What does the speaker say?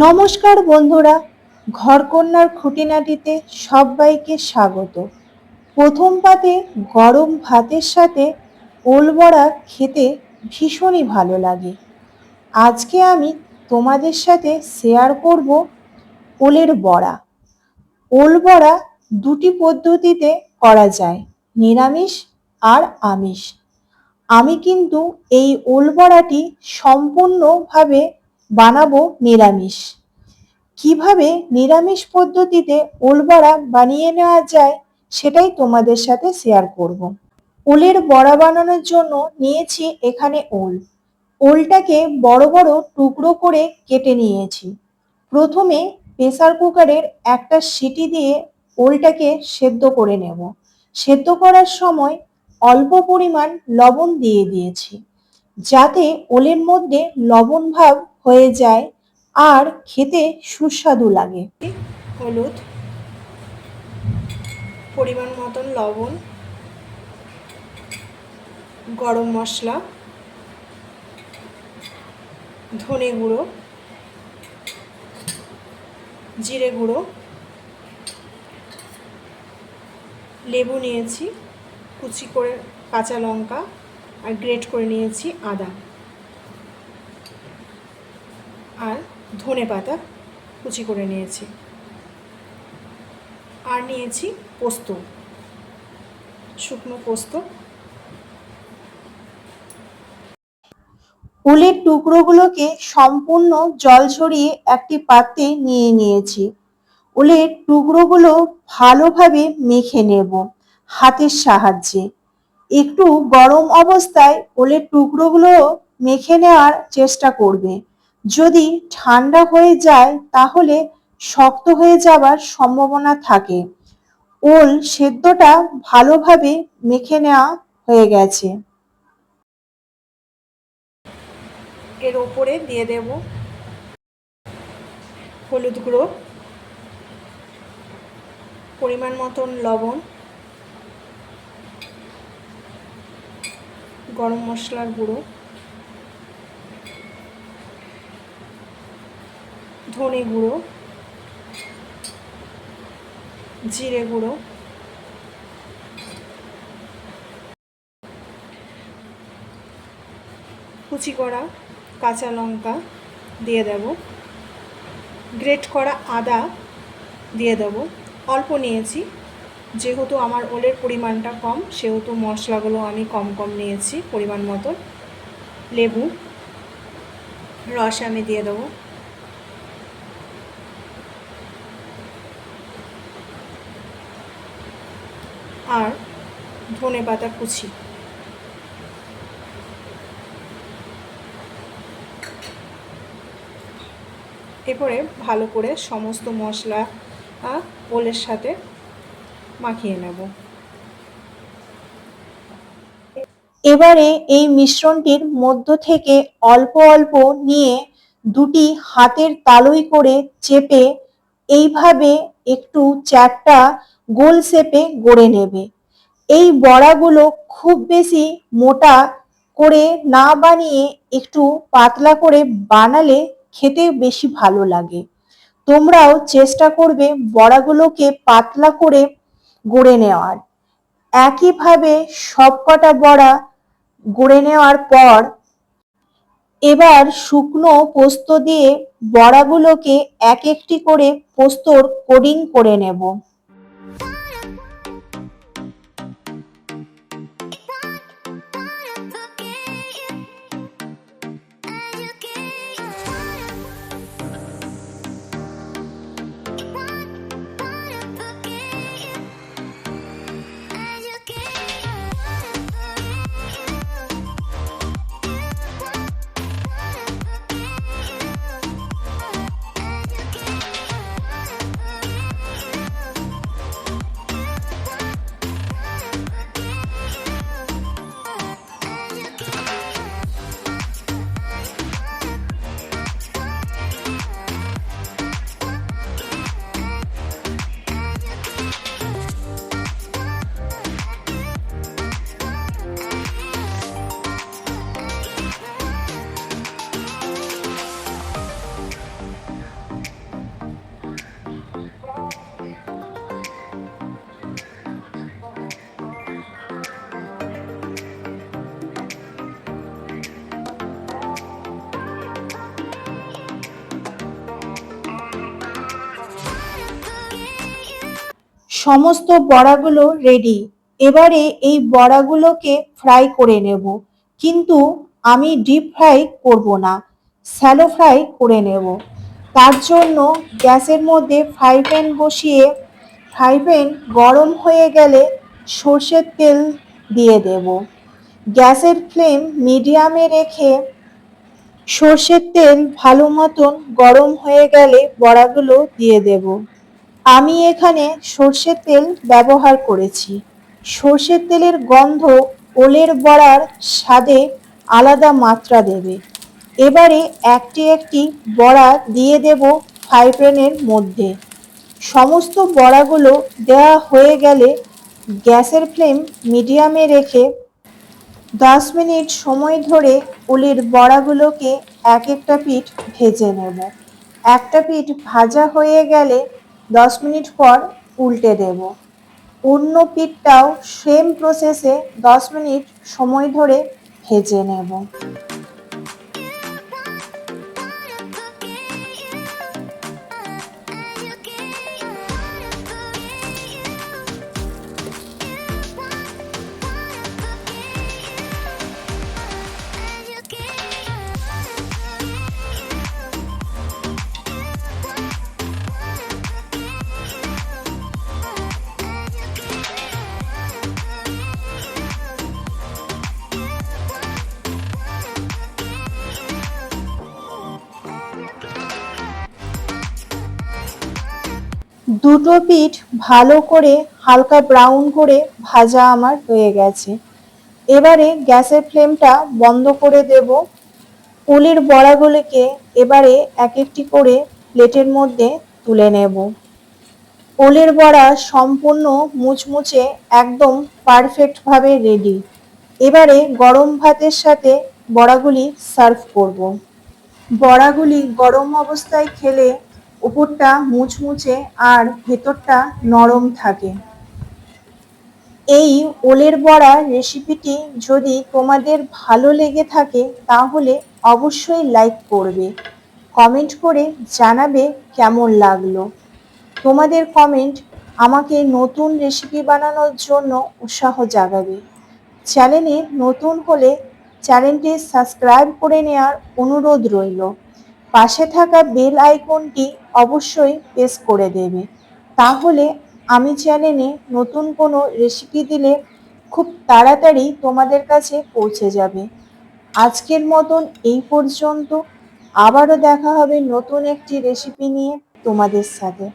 নমস্কার বন্ধুরা, ঘরকন্নার খুঁটিনাটিতে সবাইকে স্বাগত। প্রথম পাতে গরম ভাতের সাথে ওল বড়া খেতে ভীষণই ভালো লাগে। আজকে আমি তোমাদের সাথে শেয়ার করব ওলের বড়া। ওল বড়া দুটি পদ্ধতিতে করা যায়, নিরামিষ আর আমিষ। আমি কিন্তু এই ওল বড়াটি সম্পূর্ণভাবে বানাবো নিরামিষ। কিভাবে নিরামিষ পদ্ধতিতে ওল বড়া বানিয়ে নেওয়া যায় সেটাই তোমাদের সাথে শেয়ার করব। ওলের বড়া বানানোর জন্য নিয়েছি এখানে ওল। ওলটাকে বড় বড় টুকরো করে কেটে নিয়েছি। প্রথমে প্রেসার কুকারের একটা সিটি দিয়ে ওলটাকে সেদ্ধ করে নেব। সেদ্ধ করার সময় অল্প পরিমাণ লবণ দিয়ে দিয়েছি, যাতে ওলের মধ্যে লবণ ভাব হয়ে যায় আর খেতে সুস্বাদু লাগে। হলুদ, পরিমাণ মতন লবণ, গরম মশলা, ধনে গুঁড়ো, জিরে গুঁড়ো, লেবু নিয়েছি, কুচি করে কাঁচা লঙ্কা আর গ্রেট করে নিয়েছি আদা, আর ধনে পাতা কুচি করে নিয়েছি, আর নিয়েছি পোস্ত, শুকনো পোস্ত। ওলের টুকরোগুলোকে সম্পূর্ণ জল ঝরিয়ে একটি পাত্রে নিয়ে নিয়েছি। ওলের টুকরোগুলো ভালোভাবে মেখে নেব হাতের সাহায্যে। একটু গরম অবস্থায় ওলের টুকরোগুলো মেখে নেওয়ার চেষ্টা করবে। যদি ঠান্ডা হয়ে যায় তাহলে শক্ত হয়ে যাবার সম্ভাবনা থাকে। ওল সেদ্ধটা ভালোভাবে মেখে নেওয়া হয়ে গেছে। এর ওপরে দিয়ে দেব হলুদ গুঁড়ো, পরিমাণ মতন লবণ, গরম মশলার গুঁড়ো, ধনে গুঁড়ো, জিরে গুঁড়ো, কুচি করা কাঁচা লঙ্কা দিয়ে দেব, গ্রেট করা আদা দিয়ে দেব। অল্প নিয়েছি, যেহেতু আমার ওলের পরিমাণটা কম সেহেতু মশলাগুলো আমি কম কম নিয়েছি পরিমাণ মতন। লেবু রস আমি দিয়ে দেবো, আর ধনে পাতা কুচি। এরপরে ভালো করে সমস্ত মশলা ওলের সাথে মাখিয়ে নেব। এবারে এই মিশ্রণটির মধ্য থেকে অল্প অল্প নিয়ে দুটি হাতের তালুই করে চেপে এইভাবে একটু চ্যাপ্টা গোল শেপে গড়ে নেবে। এই বড়াগুলো খুব বেশি মোটা করে না বানিয়ে একটু পাতলা করে বানালে খেতে বেশি ভালো লাগে। তোমরাও চেষ্টা করবে বড়াগুলোকে পাতলা করে গড়ে নেওয়ার। একইভাবে সবকটা বড়া গড়ে নেওয়ার পর এবার শুকনো পোস্ত দিয়ে বড়াগুলোকে এক একটি করে পোস্তর কোডিং করে নেব। সমস্ত বড়াগুলো রেডি। এবারে এই বড়াগুলোকে ফ্রাই করে নেব, কিন্তু আমি ডিপ ফ্রাই করব না, শ্যালো ফ্রাই করে নেব। তার জন্য গ্যাসের মধ্যে ফ্রাই প্যান বসিয়ে ফ্রাই প্যান গরম হয়ে গেলে সর্ষের তেল দিয়ে দেব। গ্যাসের ফ্লেম মিডিয়ামে রেখে সর্ষের তেল ভালো মতন গরম হয়ে গেলে বড়াগুলো দিয়ে দেব। আমি এখানে সর্ষের তেল ব্যবহার করেছি। সর্ষের তেলের গন্ধ ওলের বড়ার স্বাদে আলাদা মাত্রা দেবে। এবারে একটি একটি বড়া দিয়ে দেব ফ্রাই প্যানের মধ্যে। সমস্ত বড়াগুলো দেওয়া হয়ে গেলে গ্যাসের ফ্লেম মিডিয়ামে রেখে 10 মিনিট সময় ধরে ওলের বড়াগুলোকে এক একটা পিঠ ভেজে নেব। একটা পিঠ ভাজা হয়ে গেলে 10 মিনিট পর উল্টে দেব। অন্য পিঠটাও সেম প্রসেসে 10 মিনিট সময় ধরে ভেজে নেব। দুটো পিঠ ভালো করে হালকা ব্রাউন করে ভাজা আমার হয়ে গেছে। এবারে গ্যাসের ফ্লেমটা বন্ধ করে দেব। ওলের বড়াগুলোকে এবারে এক একটি করে প্লেটের মধ্যে তুলে নেব। ওলের বড়া সম্পূর্ণ মুচমুচে একদম পারফেক্টভাবে রেডি। এবারে গরম ভাতের সাথে বড়াগুলি সার্ভ করব। বড়াগুলি গরম অবস্থায় খেলে উপরটা মুচমুচে আর ভেতরটা নরম থাকে। এই ওলের বড়া রেসিপিটি যদি তোমাদের ভালো লেগে থাকে তাহলে অবশ্যই লাইক করবে, কমেন্ট করে জানাবে কেমন লাগলো। তোমাদের কমেন্ট আমাকে নতুন রেসিপি বানানোর জন্য উৎসাহ জাগাবে। চ্যানেলে নতুন হলে চ্যানেলটি সাবস্ক্রাইব করে নেওয়ার অনুরোধ রইল। পাশে থাকা বেল আইকনটি অবশ্যই প্রেস করে দেবে, তাহলে আমি চ্যানেলে নতুন কোনো রেসিপি দিলে খুব তাড়াতাড়ি তোমাদের কাছে পৌঁছে যাবে। আজকের মতন এই পর্যন্ত। আবারও দেখা হবে নতুন একটি রেসিপি নিয়ে তোমাদের সাথে।